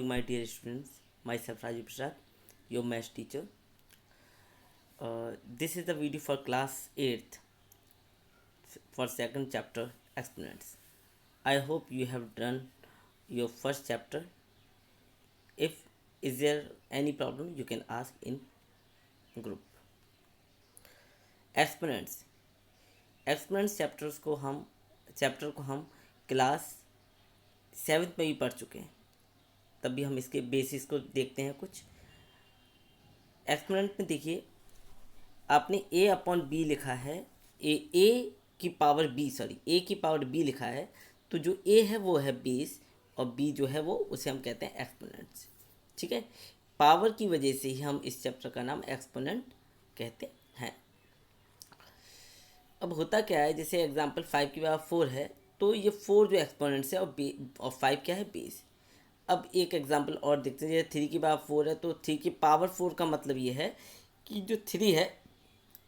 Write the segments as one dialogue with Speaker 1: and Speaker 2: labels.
Speaker 1: morning, my dear students. Myself Rajiv Prasad, your maths teacher. This is the video for class 8th for second chapter exponents. I hope you have done your first chapter. If is there any problem, you can ask in group. Exponents. Exponents chapter को हम class 7th में भी पढ़ चुके हैं, तब भी हम इसके बेसिस को देखते हैं। कुछ एक्सपोनेंट में देखिए, आपने a अपॉन बी लिखा है, ए की पावर बी लिखा है, तो जो a है वो है बेस और b जो है वो उसे हम कहते हैं एक्सपोनेंट्स। ठीक है, पावर की वजह से ही हम इस चैप्टर का नाम एक्सपोनेंट कहते हैं। अब होता क्या है, जैसे एग्जांपल 5 की पावर 4 है, तो ये 4 जो एक्सपोनेंट्स है और 5 क्या है बेस। अब एक एग्जांपल और देखते हैं, जैसे 3 की पावर 4 है, तो 3 की पावर 4 का मतलब ये है कि जो 3 है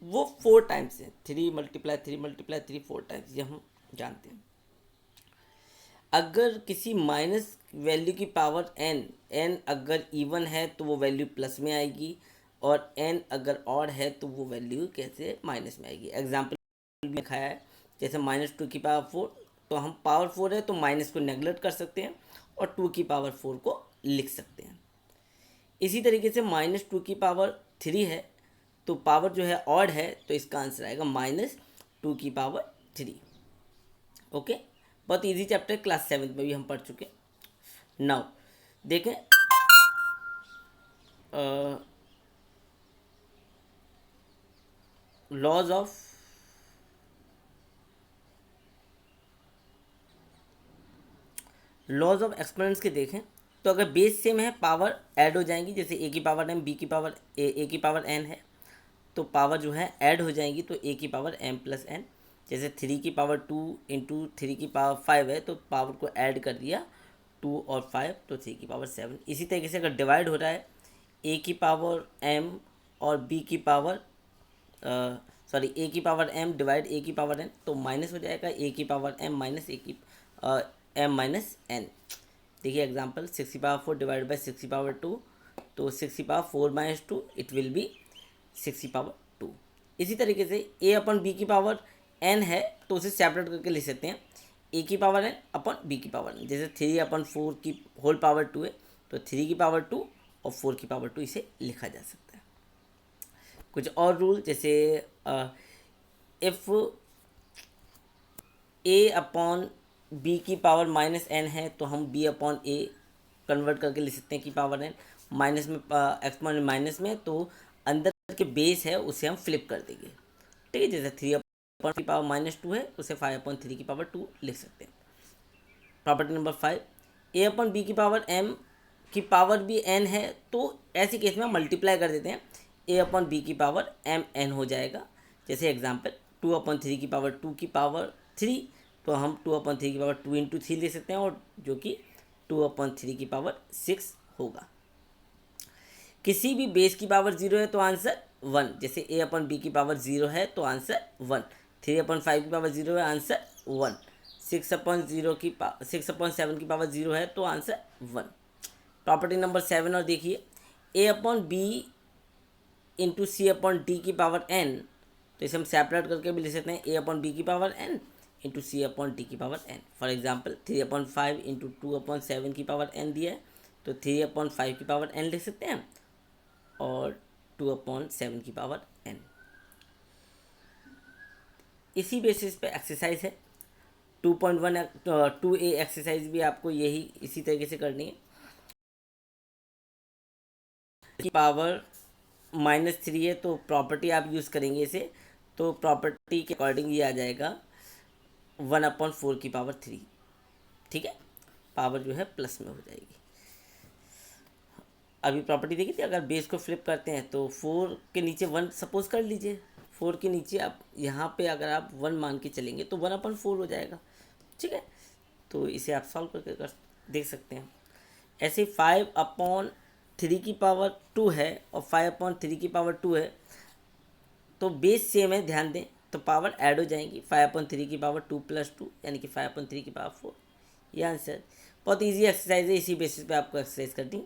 Speaker 1: वो 4 टाइम्स है। 3 मल्टीप्लाई 3 4 टाइम्स, ये हम जानते हैं। अगर किसी माइनस वैल्यू की पावर n अगर इवन है तो वो वैल्यू प्लस में आएगी, और n अगर ऑड है तो वो वैल्यू कैसे माइनस में आएगी। एग्जाम्पल दिखाया है, जैसे -2 की पावर 4, तो हम पावर 4 है तो माइनस को नेगलेक्ट कर सकते हैं और 2 की पावर 4 को लिख सकते हैं। इसी तरीके से -2 की पावर 3 है, तो पावर जो है ऑड है, तो इसका आंसर आएगा -2 की पावर 3। ओके, बहुत इजी चैप्टर, क्लास 7 में भी हम पढ़ चुके। नाउ देखें, लॉज ऑफ एक्सपोनेंट्स के देखें, तो अगर बेस सेम है पावर ऐड हो जाएंगी। जैसे a की पावर m, b की पावर a की पावर n है, तो पावर जो है ऐड हो जाएंगी, तो a की पावर m प्लस n। जैसे 3 की पावर 2 इंटू 3 की पावर 5 है, तो पावर को ऐड कर दिया 2 और 5, तो 3 की पावर 7। इसी तरीके से अगर डिवाइड हो रहा है a की पावर m और b की पावर a की पावर m डिवाइड a की पावर n, तो माइनस हो जाएगा a की power m minus m minus n। देखिए एग्जांपल 6 की पावर 4 डिवाइड बाई 6 की पावर 2, तो 6 की power 4 minus 2 it will be 6 की पावर 2। इसी तरीके से a अपन b की पावर n है, तो उसे सेपरेट करके लिख सकते हैं a की पावर n अपन b की पावर n। जैसे 3 अपन 4 की होल पावर 2 है, तो 3 की पावर 2 और 4 की पावर 2 इसे लिखा जा सकता है। कुछ और रूल, जैसे इफ़ a अपॉन b की पावर -n है, तो हम b अपॉन a कन्वर्ट करके लिख सकते हैं की पावर n। माइनस में एक्सपोनेंट माइनस में, तो अंदर के बेस है उसे हम फ्लिप कर देंगे। ठीक है, जैसे 3 अपॉन की पावर -2 है, उसे 5 अपॉन 3 की पावर 2 लिख सकते हैं। Property number 5, a upon b की पावर m की पावर भी n है, तो ऐसे केस में हम मल्टीप्लाई कर देते हैं, a अपॉन b की पावर m n हो जाएगा। जैसे एग्जांपल 2 अपॉन 3 की पावर 2 की पावर 3, तो हम 2 अपॉन 3 की पावर 2 इंटू 3 ले सकते हैं, और जो कि 2 अपॉन 3 की पावर 6 होगा। किसी भी बेस की पावर 0 है तो आंसर 1। जैसे a अपॉन b की पावर 0 है तो आंसर 1, 3 अपॉन 5 की पावर 0 है आंसर 1, 6 अपॉन 7 की पावर 0 है तो आंसर 1। प्रॉपर्टी नंबर 7 और देखिए, a upon B into C upon D की पावर n, तो इसे हम सेपरेट करके भी लिख सकते हैं a अपॉन बी की power n into C upon D की power n। For example 3 upon 5 into 2 upon 7 की पावर n दिया है, तो 3 अपॉन 5 की पावर n लिख सकते हैं और 2 अपॉन 7 की पावर n। इसी बेसिस पे एक्सरसाइज है 2.1 2a एक्सरसाइज भी आपको यही इसी तरीके से करनी है। की पावर -3 है, तो प्रॉपर्टी आप यूज़ करेंगे इसे, तो प्रॉपर्टी के अकॉर्डिंग ये आ जाएगा 1/4 की पावर 3। ठीक है, पावर जो है प्लस में हो जाएगी। अभी प्रॉपर्टी देखी थी, अगर बेस को फ्लिप करते हैं तो 4 के नीचे 1 सपोज कर लीजिए, 4 के नीचे आप यहाँ पे अगर आप 1 मान के चलेंगे तो 1/4 हो जाएगा। ठीक है, तो इसे आप सॉल्व करके देख सकते हैं। ऐसे 5/3 की पावर 2 है और 5/3 की पावर 2 है, तो बेस सेम है, ध्यान दें, तो पावर ऐड हो जाएंगी। 5/3 की पावर 2 + 2 यानी कि 5/3 की पावर 4, ये आंसर। बहुत इजी एक्सरसाइज है, इसी बेसिस पे आपको एक्सरसाइज करनी।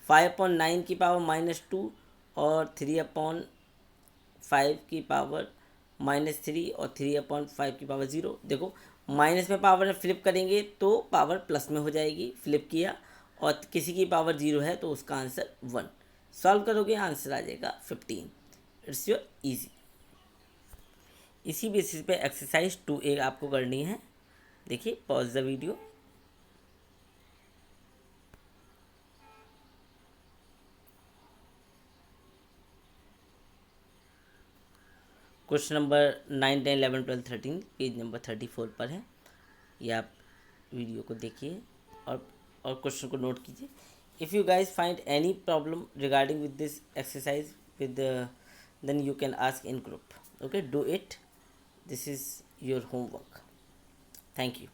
Speaker 1: 5/9 की पावर -2 और 3/5 की पावर -3 और 3/5 की पावर 0। देखो माइनस में पावर फ्लिप करेंगे तो पावर प्लस में हो जाएगी, फ्लिप किया, और किसी की पावर 0 है तो उसका आंसर 1। सॉल्व करोगे आंसर आ जाएगा 15। It's your easy. इसी बेसिस पे एक्सरसाइज 2A आपको करनी है। देखिए, pause the video. Question number 9, 10, 11, 12, 13 page number 34 पर है। ये आप वीडियो को देखिए और क्वेश्चन को नोट कीजिए। If you guys find any problem regarding with this exercise with then you can ask in group. Okay, do it. This is your homework. Thank you.